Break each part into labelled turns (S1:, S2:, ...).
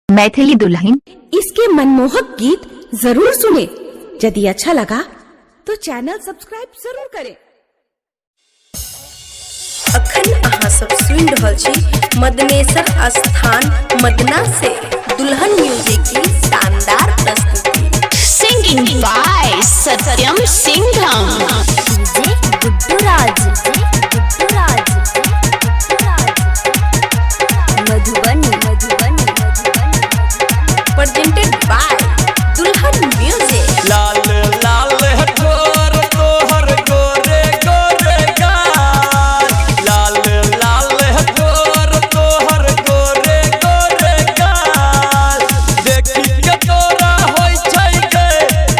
S1: मैथिली दुल्हन।
S2: इसके मनमोहक गीत जरूर सुने। यदि अच्छा लगा तो चैनल सब्सक्राइब जरूर करें।
S3: अखन अहाँ सब सुनि रहल छी मदनेश्वर स्थान मदना से दुल्हन म्यूजिक की शानदार प्रस्तुति।
S4: Singing by Satyam Singham।
S5: Guddu Raj Madhubani
S3: presented by Dulhan Music.
S6: लाल लाल ठोर तोहर गोरे गोरे गाल, लाल लाल ठोर तोहर गोरे गोरे गाल। देखी के तोरा होय छै गे,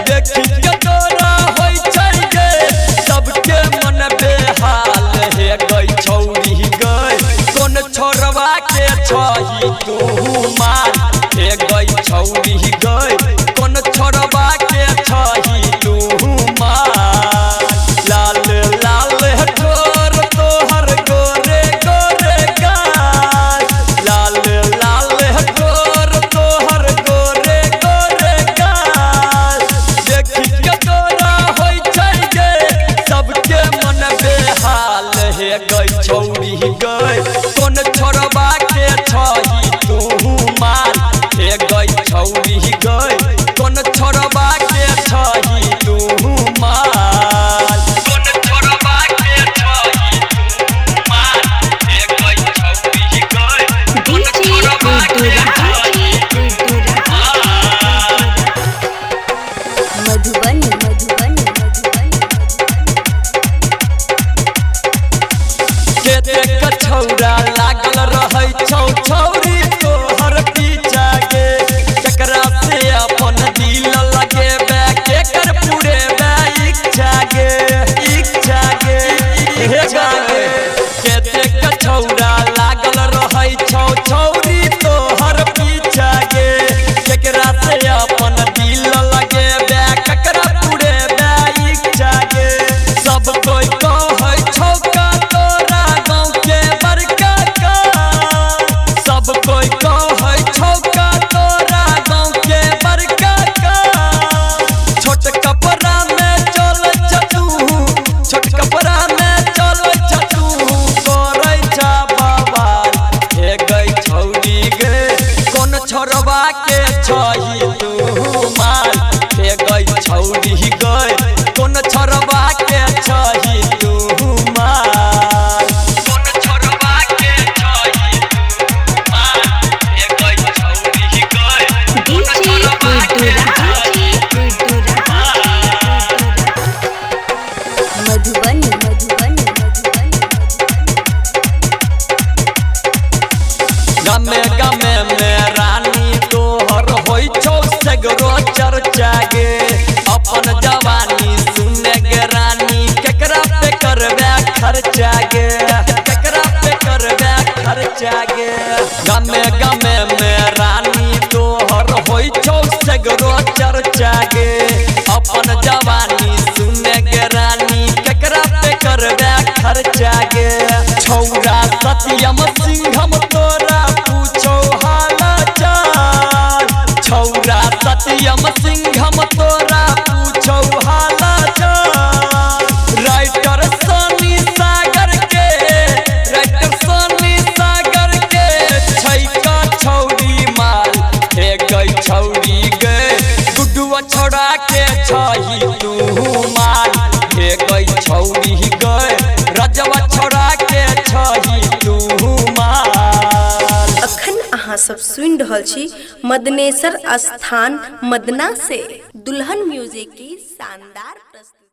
S6: देखी के तोरा होय छै गे, सबके मन बेहाल हे गई छौरी गई। कोन छोरवा के छही तू मार हे गई छौरी गई, कोन छोरवा के छही तू मार। लाल लाल ठोर तोहर गोरे गोरे गाल, लाल लाल ठोर तोहर गोरे गोरे गाल। देखी के तोरा होय छै गे, सबके मन बेहाल हे गई छौरी गई। कोन छोरवा के छही तू मार हे गई छौरी गई, कोन छोरवा के छही तू मार। कोन छोरवा के छही तू मार हे गई छौरी गई, कोन छोरवा के छही तू मार।
S5: मधुबनी
S6: केते के छौरा लागल रहै छौ छौरी तोहर पीछा गे। केकरा से अपन दिल लगेबे, केकर पुरेबे इच्छा गे, इच्छा गे हे गागे। केते के छौरा लागल रहै छौ छौरी तोहर पीछा गे। केकरा से अपन दिल लगेबे, केकरा पुरेबे इच्छा गे। सब कोई कहै छौ का तोरा गाँव के बड़का का, सब कोई कहै छौ का तोरा गाँव के बड़का का। छोट कपड़ा में चल तू, छोट कपड़ा में चल तू, करै छा बवाल हे गई छौरी गे। कोन छोरवा के छही तू मार हे गई छौरी गई, कोन छोरवा के छही तू मार। कोन छोरवा के छही तू मार हे गई छौरी गई, कोन छोरवा के छही तू मार।
S5: मधुबनी
S6: गमे गमे में रानी तोहर होय छौ सगरो चर्चा गे। अपन जवानी सुने गे रानी, केकरा पे करबे खर्चा गे, केकरा पे करबे खर्चा गे। गमे गमे में रानी तोहर होय छौ सगरो चर्चा गे। अपन जवानी सुने गे रानी, केकरा पे करबे खर्चा गे। छौरा सत्यम सिंघम तोरा पूछो हाल चाल, छौरा सत्यम सिंघम तोरा पूछो हाल चाल। राइटर सनी सागर के, राइटर सनी सागर के छैका छौरी माल हे गई छौरी गे। गुड्डुआ छोड़ा के छही तू माल हे गई छौरी गे, रजवा छोड़ा के छही तू माल।
S3: अखन अहाँ सब सुनि रहल छी मदनेश्वर स्थान मदना से दुल्हन म्यूजिक की शानदार प्रस्तुति।